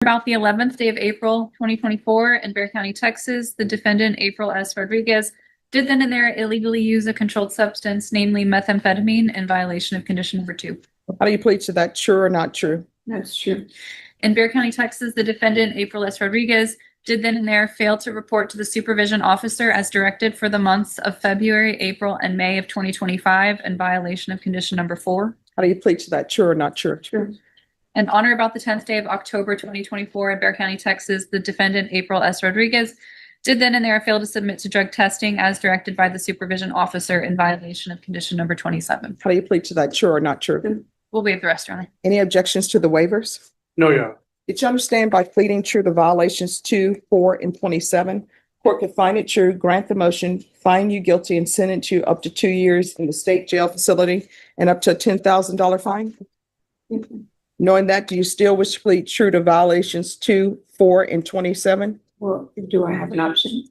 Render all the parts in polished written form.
About the 11th day of April 2024 in Bexar County, Texas, the defendant, April S. Rodriguez, did then and there illegally use a controlled substance, namely methamphetamine, in violation of condition number 2. How do you plead to that? True or not true? That's true. In Bexar County, Texas, the defendant, April S. Rodriguez, did then and there fail to report to the supervision officer as directed for the months of February, April, and May of 2025 in violation of condition number 4. How do you plead to that? True or not true? True. And on or about the 10th day of October 2024 in Bexar County, Texas, the defendant, April S. Rodriguez, did then and there fail to submit to drug testing as directed by the supervision officer in violation of condition number 27. How do you plead to that? True or not true? We'll waive the rest, Your Honor. Any objections to the waivers? No, Your Honor. Did you understand by pleading true to violations 2, 4, and 27? Court could find it true, grant the motion, find you guilty, and sentence you up to 2 years in the state jail facility and up to a $10,000 fine? Knowing that, do you still wish to plead true to violations 2, 4, and 27? Well, do I have an option?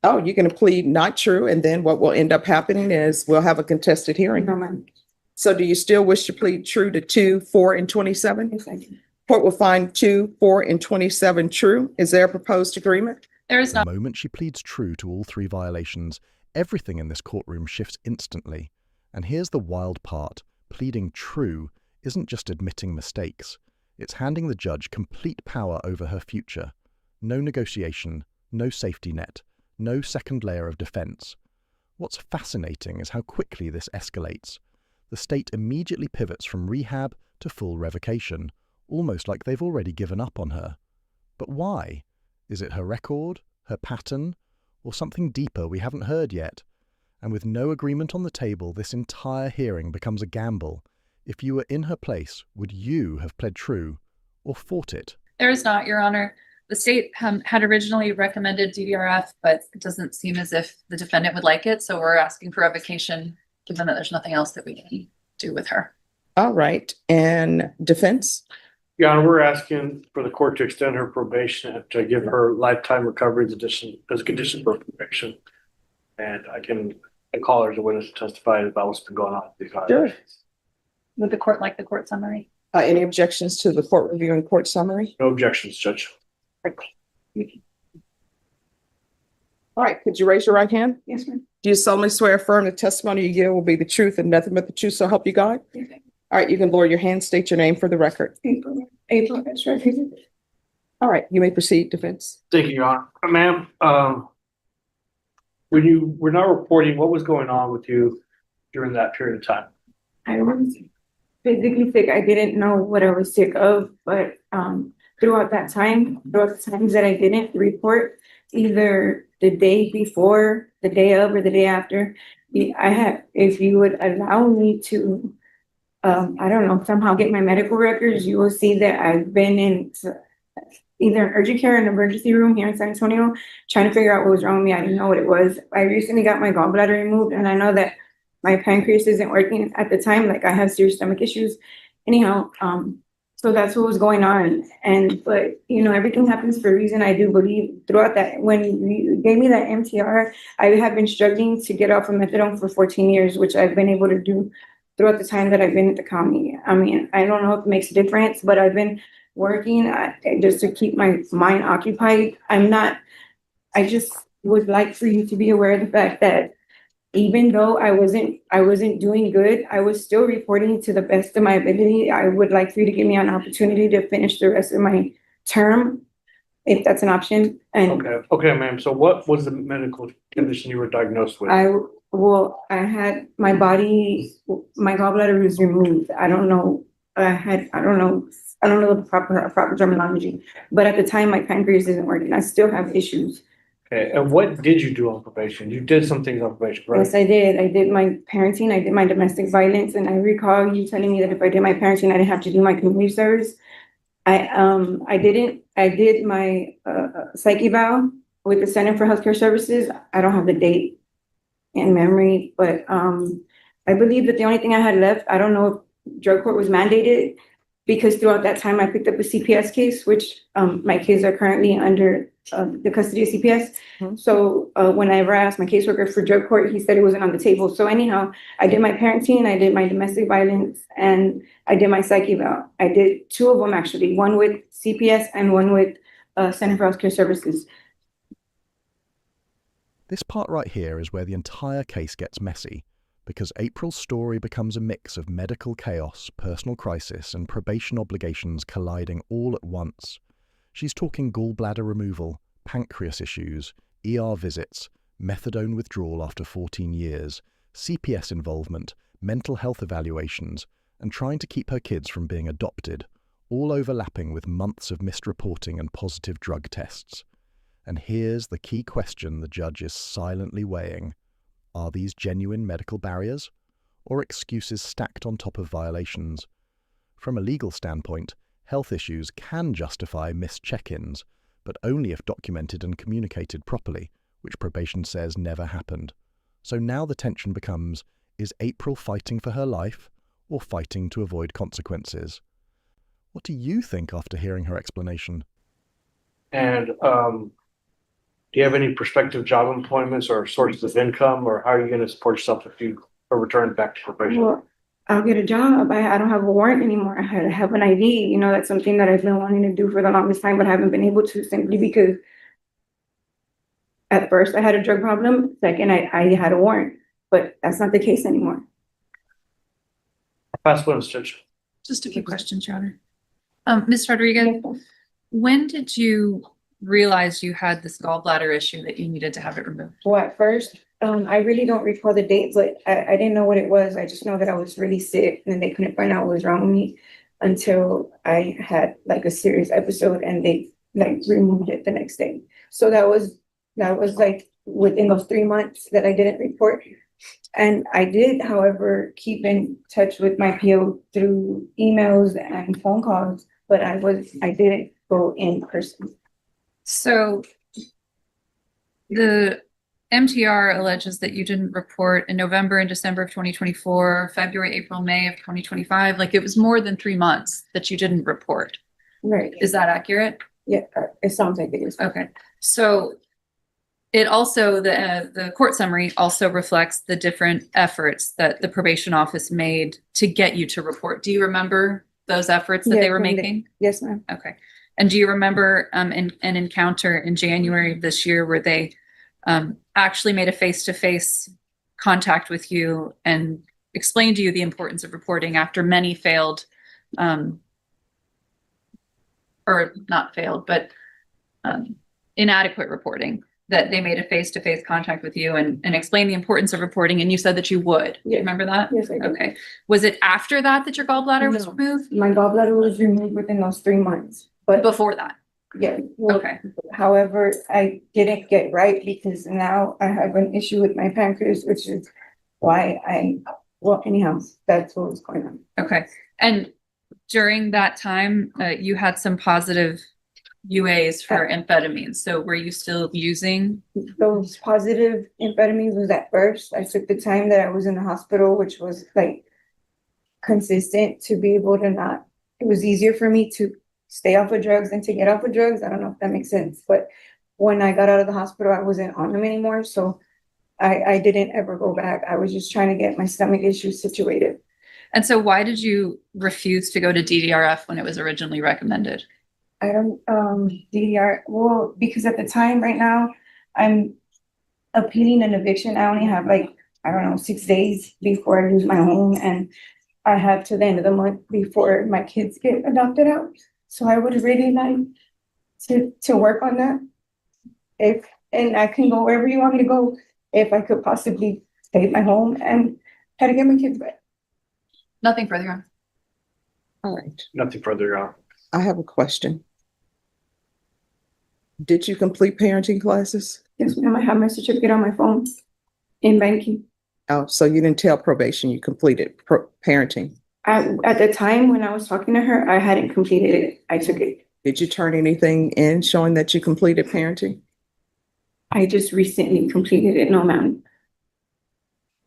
Oh, you're going to plead not true, and then what will end up happening is we'll have a contested hearing. No, ma'am. So do you still wish to plead true to 2, 4, and 27? Yes, I do. Court will find 2, 4, and 27 true. Is there a proposed agreement? There is The not. moment she pleads true to all 3 violations, everything in this courtroom shifts instantly. And here's the wild part. Pleading true isn't just admitting mistakes. It's handing the judge complete power over her future. No negotiation, no safety net, no second layer of defense. What's fascinating is how quickly this escalates. The state immediately pivots from rehab to full revocation, almost like they've already given up on her. But why? Is it her record, her pattern, or something deeper we haven't heard yet? And with no agreement on the table, this entire hearing becomes a gamble. If you were in her place, would you have pled true or fought it? There is not, Your Honor. The state had originally recommended DVRF, but it doesn't seem as if the defendant would like it. So we're asking for revocation, given that there's nothing else that we can do with her. All right. And defense? Your Honor, we're asking for the court to extend her probation and to give her lifetime recovery as a condition for probation. And I call her as a witness to testify about what's been going on with these violations. Would the court like the court summary? Any objections to the court review and court summary? No objections, Judge. All right. Could you raise your right hand? Yes, ma'am. Do you solemnly swear affirm the testimony you give will be the truth and nothing but the truth, so help you God? Yes, ma'am. All right. You can lower your hand, state your name for the record. April S. Rodriguez. All right. You may proceed, defense. Thank you, Your Honor. Ma'am, when you were not reporting, what was going on with you during that period of time? I was physically sick. I didn't know what I was sick of, but throughout the times that I didn't report, either the day before, the day of, or the day after, if you would allow me to, I don't know, somehow get my medical records, you will see that I've been in either an urgent care or an emergency room here in San Antonio, trying to figure out what was wrong with me. I didn't know what it was. I recently got my gallbladder removed, and I know that my pancreas isn't working at the time. Like, I have serious stomach issues. Anyhow, so that's what was going on. But everything happens for a reason. I do believe throughout that, when you gave me that MTR, I have been struggling to get off of methadone for 14 years, which I've been able to do throughout the time that I've been at the county. I mean, I don't know if it makes a difference, but I've been working just to keep my mind occupied. I just would like for you to be aware of the fact that even though I wasn't doing good, I was still reporting to the best of my ability. I would like for you to give me an opportunity to finish the rest of my term, if that's an option. And Okay, ma'am. So what was the medical condition you were diagnosed with? I had my gallbladder was removed. I don't know the proper terminology, but at the time my pancreas isn't working. I still have issues. Okay, and what did you do on probation? You did some things on probation, right? Yes, I did. I did my parenting. I did my domestic violence, and I recall you telling me that if I did my parenting, I didn't have to do my community service. I didn't. I did my psych eval with the Center for Healthcare Services. I don't have the date in memory, but I believe that the only thing I had left, I don't know if drug court was mandated, because throughout that time I picked up a CPS case, which my kids are currently under the custody of CPS. Mhm. So whenever I asked my caseworker for drug court, he said it wasn't on the table. So anyhow, I did my parenting, I did my domestic violence, and I did my psych eval. I did two of them actually, one with CPS and one with Center for Healthcare Services. This part right here is where the entire case gets messy, because April's story becomes a mix of medical chaos, personal crisis, and probation obligations colliding all at once. She's talking gallbladder removal, pancreas issues, ER visits, methadone withdrawal after 14 years, CPS involvement, mental health evaluations, and trying to keep her kids from being adopted, all overlapping with months of missed reporting and positive drug tests. And here's the key question the judge is silently weighing. Are these genuine medical barriers, or excuses stacked on top of violations? From a legal standpoint, health issues can justify missed check-ins, but only if documented and communicated properly, which probation says never happened. So now the tension becomes, is April fighting for her life, or fighting to avoid consequences? What do you think after hearing her explanation? And do you have any prospective job employments or sources of income, or how are you going to support yourself if you are returned back to probation? Well, I'll get a job. I don't have a warrant anymore. I have an ID. You know, that's something that I've been wanting to do for the longest time, but haven't been able to, simply because at first I had a drug problem. Second, I had a warrant, but that's not the case anymore. Pass witness, Judge. Just a few questions, Your Honor. Ms. Rodriguez, when did you realize you had this gallbladder issue that you needed to have it removed? Well, at first, I really don't recall the date, but I didn't know what it was. I just know that I was really sick and they couldn't find out what was wrong with me until I had like a serious episode and they like removed it the next day. So that was like within those 3 months that I didn't report. And I did, however, keep in touch with my PO through emails and phone calls, but I didn't go in person. So the MTR alleges that you didn't report in November and December of 2024, February, April, May of 2025. Like it was more than 3 months that you didn't report. Right. Is that accurate? Yeah, it sounds like it is. Okay. So it also, the court summary also reflects the different efforts that the probation office made to get you to report. Do you remember those efforts that Yeah, they were from making? Yes, ma'am. Okay. And do you remember an encounter in January of this year where they actually made a face-to-face contact with you and explained to you the importance of reporting after many failed, or not failed, but inadequate reporting, that they made a face-to-face contact with you and explained the importance of reporting, and you said that you would? Yeah. Remember that? Yes, I do. Okay. Was it after that that your gallbladder was No. removed? My gallbladder was removed within those 3 months, but Before that? yeah. Well, Okay. however, I didn't get right because now I have an issue with my pancreas, which is why anyhow, that's what was going on. Okay. And during that time, you had some positive UAs for amphetamines. So were you still using? Those positive amphetamines was at first. I took the time that I was in the hospital, which was like consistent to be able to not, it was easier for me to stay off of drugs than to get off of drugs. I don't know if that makes sense, but when I got out of the hospital, I wasn't on them anymore. So I didn't ever go back. I was just trying to get my stomach issues situated. And so why did you refuse to go to DDRF when it was originally recommended? I don't, DDR, well, because at the time right now, I'm appealing an eviction. I only have like, I don't know, 6 days before I lose my home, and I have to the end of the month before my kids get adopted out. So I would really like to work on that. And I can go wherever you want me to go, if I could possibly save my home and try to get my kids back. Nothing further on. All right. Nothing further on. I have a question. Did you complete parenting classes? Yes, ma'am, I have my certificate on my phone in banking. Oh, so you didn't tell probation you completed parenting. At the time when I was talking to her, I hadn't completed it. I took it. Did you turn anything in showing that you completed parenting? I just recently completed it. No, ma'am.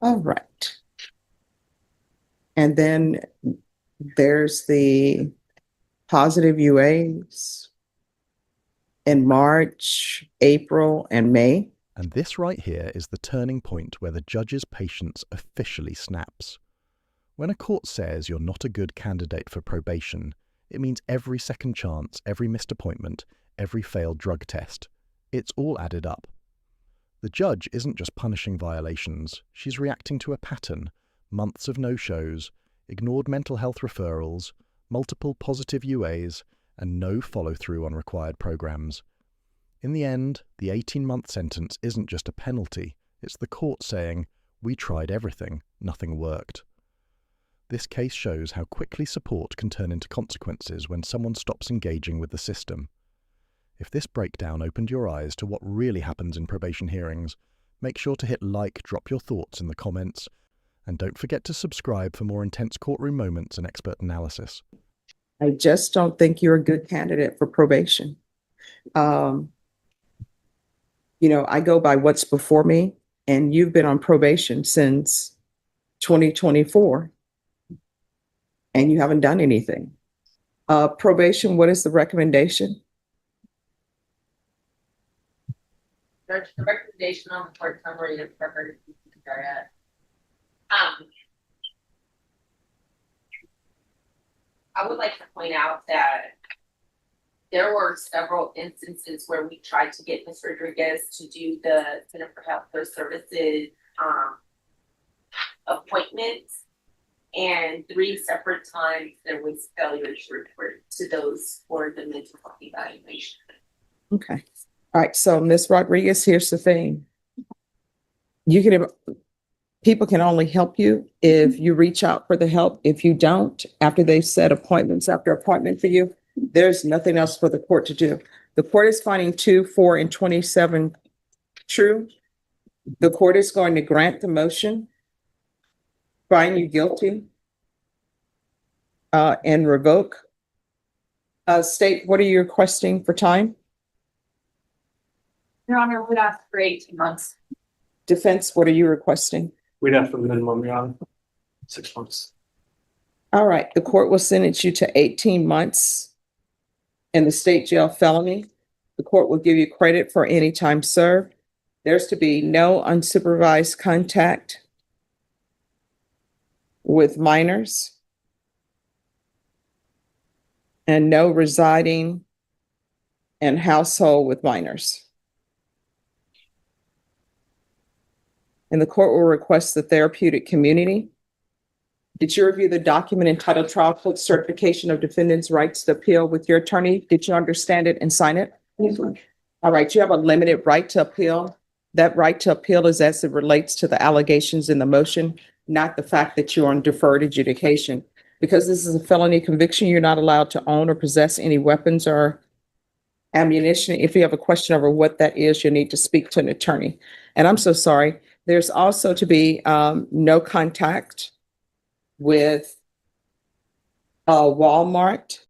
All right. And then there's the positive UAs in March, April, and May. And this right here is the turning point where the judge's patience officially snaps. When a court says you're not a good candidate for probation, it means every second chance, every missed appointment, every failed drug test. It's all added up. The judge isn't just punishing violations, she's reacting to a pattern: months of no-shows, ignored mental health referrals, multiple positive UAs, and no follow-through on required programs. In the end, the 18-month sentence isn't just a penalty, it's the court saying, "We tried everything, nothing worked." This case shows how quickly support can turn into consequences when someone stops engaging with the system. If this breakdown opened your eyes to what really happens in probation hearings, make sure to hit like, drop your thoughts in the comments, and don't forget to subscribe for more intense courtroom moments and expert analysis. I just don't think you're a good candidate for probation. I go by what's before me, and you've been on probation since 2024, and you haven't done anything. Probation, what is the recommendation? Judge, the recommendation on the court summary is for her to be considered. I would like to point out that there were several instances where we tried to get Ms. Rodriguez to do the Center for Healthcare Services appointments, and 3 separate times there was failure to report to those for the mental health evaluation. Okay. All right. So Ms. Rodriguez, here's the thing. People can only help you if you reach out for the help. If you don't, after they've set appointments after appointment for you, there's nothing else for the court to do. The court is finding 2, 4, and 27 true. The court is going to grant the motion, find you guilty, and revoke. State, what are you requesting for time? Your Honor, would ask for 18 months. Defense, what are you requesting? We'd have for minimum, Your Honor, 6 months. All right, the court will sentence you to 18 months in the state jail felony. The court will give you credit for any time served. There's to be no unsupervised contact with minors and no residing in household with minors. And the court will request the therapeutic community. Did you review the document entitled Trial Court Certification of Defendant's Rights to Appeal with your attorney? Did you understand it and sign it? Yes, ma'am. All right, you have a limited right to appeal. That right to appeal is as it relates to the allegations in the motion, not the fact that you're on deferred adjudication. Because this is a felony conviction, you're not allowed to own or possess any weapons or ammunition. If you have a question over what that is, you need to speak to an attorney. And I'm so sorry. There's also to be no contact with Walmart